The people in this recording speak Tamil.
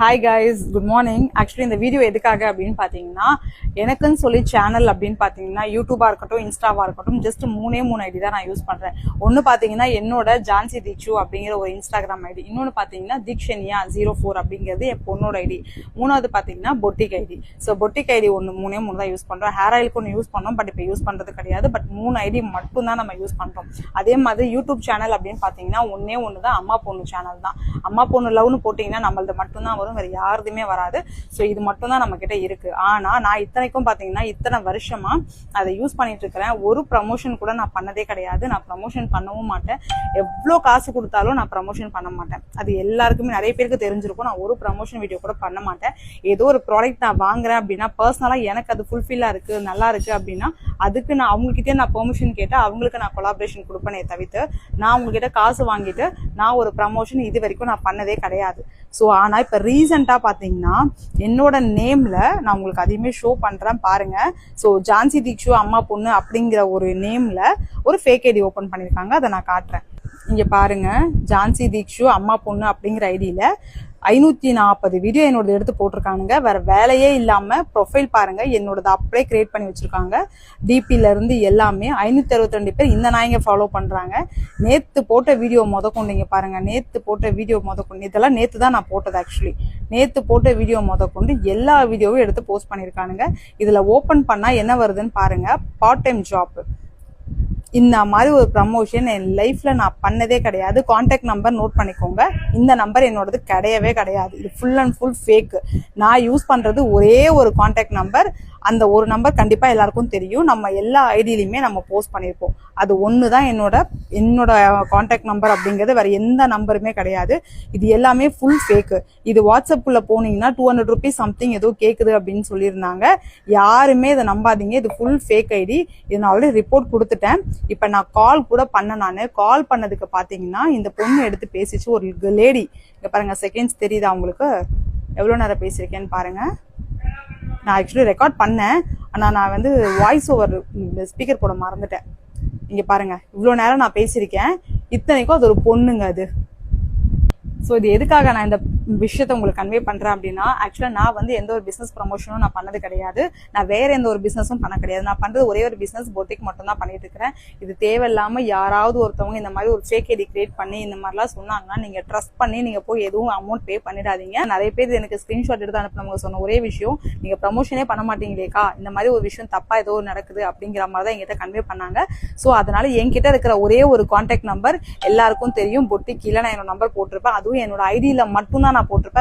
Hi guys, good morning. Actually இந்த வீடியோ எதுக்காக அப்படின்னு பார்த்தீங்கன்னா, எனக்குன்னு சொல்லி சேனல் அப்படின்னு பார்த்தீங்கன்னா யூடியூபாக இருக்கட்டும், இன்ஸ்டாவாக இருக்கட்டும், ஜஸ்ட் மூணே ஐடி தான் நான் யூஸ் பண்ணுறேன். ஒன்று பார்த்தீங்கன்னா என்னோட ஜான்சி தீக்ஷு அப்படிங்கிற ஒரு இன்ஸ்டாகிராம் ஐடி, இன்னொன்று பார்த்தீங்கன்னா தீக்ஷனியா 04 அப்படிங்கிறது என் பொண்ணோட ஐடி, மூணாவது பார்த்தீங்கன்னா boutique ID. So boutique ID மூணே தான் யூஸ் பண்ணுறோம். ஹேர் ஆயிலுக்கு ஒன்று யூஸ் பண்ணோம், பட் இப்போ யூஸ் பண்ணுறது கிடையாது. பட் 3 ஐடி மட்டும் தான் நம்ம யூஸ் பண்ணுறோம். அதே மாதிரி யூடியூப் சேனல் அப்படின்னு பார்த்தீங்கன்னா ஒன்று தான், அம்மா பொண்ணு சேனல் தான். அம்மா பொண்ணு லவ்னு போட்டிங்கன்னா நம்மளது மட்டும்தான் வரும், வேற யாருதுமே வராது. ஸோ இது மட்டும் தான் நம்ம கிட்ட இருக்கு. ஆனா நான் இத்தனைக்கும் பாத்தீங்கன்னா இத்தனை வருஷமா அதை யூஸ் பண்ணிட்டு இருக்கிறேன். ஒரு ப்ரமோஷன் கூட நான் பண்ணதே கிடையாது. நான் ப்ரமோஷன் பண்ணவும் மாட்டேன். எவ்வளோ காசு கொடுத்தாலும் நான் ப்ரமோஷன் பண்ண மாட்டேன். அது எல்லாருக்குமே நிறைய பேருக்கு தெரிஞ்சிருக்கும். நான் ஒரு ப்ரமோஷன் வீடியோ கூட பண்ண மாட்டேன். ஏதோ ஒரு ப்ராடக்ட் நான் வாங்குறேன் அப்படின்னா பர்சனலா எனக்கு அது ஃபுல்ஃபில்லா இருக்கு, நல்லா இருக்கு அப்படின்னா அதுக்கு நான் அவங்ககிட்டே நான் பெர்மிஷன் கேட்டு அவங்களுக்கு நான் கொலாபரேஷன் கொடுப்பேனே தவிர்த்து நான் உங்ககிட்ட காசு வாங்கிட்டு நான் ஒரு ப்ரமோஷன் இது வரைக்கும் நான் பண்ணதே கிடையாது. ஸோ ஆனா இப்ப ரீசெண்டா பாத்தீங்கன்னா என்னோட நேம்ல நான் உங்களுக்கு அதையுமே ஷோ பண்றேன் பாருங்க. ஸோ ஜான்சி தீக்ஷு அம்மா பொண்ணு அப்படிங்கிற ஒரு நேம்ல ஒரு ஃபேக் ஐடி ஓபன் பண்ணிருக்காங்க. அதை நான் காட்டுறேன். இங்க பாருங்க, ஜான்சி தீக்ஷு அம்மா பொண்ணு அப்படிங்கிற ஐடியில 540 வீடியோ என்னோட எடுத்து போட்டிருக்கானுங்க. வேற வேலையே இல்லாம ப்ரொஃபைல் பாருங்க, என்னோடது அப்படியே கிரியேட் பண்ணி வச்சிருக்காங்க. டிபில இருந்து எல்லாமே 562 பேர் இந்த நாய்ங்க ஃபாலோ பண்றாங்க. நேத்து போட்ட வீடியோ கொண்டு பாருங்க, நேத்து போட்ட வீடியோ கொண்டு, இதெல்லாம் நேத்து தான் நான் போட்டது. ஆக்சுவலி நேத்து போட்ட வீடியோ கொண்டு எல்லா வீடியோவும் எடுத்து போஸ்ட் பண்ணிருக்கானுங்க. இதுல ஓபன் பண்ணா என்ன வருதுன்னு பாருங்க, பார்ட் டைம் ஜாப். இந்த மாதிரி ஒரு ப்ரமோஷன் என் லைஃப்ல நான் பண்ணதே கிடையாது. கான்டாக்ட் நம்பர் நோட் பண்ணிக்கோங்க. இந்த நம்பர் என்னோடது கிடையவே கிடையாது. இது ஃபுல் அண்ட் ஃபுல் ஃபேக். நான் யூஸ் பண்றது ஒரே ஒரு கான்டாக்ட் நம்பர். அந்த ஒரு நம்பர் கண்டிப்பா எல்லாருக்கும் தெரியும். நம்ம எல்லா ஐடியிலுமே நம்ம போஸ்ட் பண்ணியிருப்போம். அது ஒண்ணுதான் என்னோட கான்டாக்ட் நம்பர் அப்படிங்கிறது. வேற எந்த நம்பருமே கிடையாது. இது எல்லாமே ஃபுல் ஃபேக். இது வாட்ஸ்அப்ல போனீங்கன்னா 200 rupees சம்திங் ஏதோ கேக்குது அப்படின்னு சொல்லியிருந்தாங்க. யாருமே இதை நம்பாதீங்க. இது ஃபுல் ஃபேக் ஐடி. இது நான் ஆல்ரெடி ரிப்போர்ட் கொடுத்துட்டேன். இப்ப நான் கால் கூட நானு கால் பண்ணதுக்கு பாத்தீங்கன்னா இந்த பொண்ணு எடுத்து பேசிச்சு. ஒரு லேடி, இங்க பாருங்க செகண்ட்ஸ் தெரியுதா உங்களுக்கு, எவ்வளவு நேரம் பேசியிருக்கேன்னு பாருங்க. நான் ஆக்சுவலி ரெக்கார்ட் பண்ணேன், ஆனா நான் வந்து வாய்ஸ் ஓவர் ஸ்பீக்கர் போட மறந்துட்டேன். இங்க பாருங்க, இவ்வளவு நேரம் நான் பேசியிருக்கேன். இத்தனைக்கும் அது ஒரு பொண்ணுங்க அது. ஸோ இது எதுக்காக நான் இந்த விஷயத்த உங்களுக்கு கன்வே பண்றேன் அப்படின்னா, ஆக்சுவலா நான் வந்து எந்த ஒரு பிசினஸ் ப்ரமோஷனும் நான் பண்ணது கிடையாது. நான் வேற எந்த ஒரு பிசினஸும் பண்ண கிடையாது. நான் பண்றது ஒரே ஒரு பிசினஸ், பொட்டிக் மட்டும் தான் பண்ணிட்டு இருக்கிறேன். இது தேவையில்லாம யாராவது ஒருத்தவங்க இந்த மாதிரி ஒரு ஃபேக் ஐடி கிரியேட் பண்ணி இந்த மாதிரிலாம் சொன்னாங்கன்னா நீங்க ட்ரஸ்ட் பண்ணி நீங்க போய் எதுவும் அமௌண்ட் பே பண்ணிடாதீங்க. நிறைய பேர் எனக்கு ஸ்கிரீன்ஷாட் எடுத்து அனுப்பினவங்க சொன்ன ஒரே விஷயம், நீங்க ப்ரமோஷனே பண்ண மாட்டீங்களேக்கா, இந்த மாதிரி ஒரு விஷயம் தப்பா ஏதோ நடக்குது அப்படிங்கிற மாதிரி தான் என்கிட்ட கன்வே பண்ணாங்க. ஸோ அதனால என்கிட்ட இருக்கிற ஒரே ஒரு கான்டாக்ட் நம்பர் எல்லாருக்கும் தெரியும், பொட்டிக் கீழே நான் என்னோட நம்பர் போட்டிருப்பேன். அதுவும் என்னோட ஐடியில மட்டும் தான் நான் போட்டிருப்பேன்.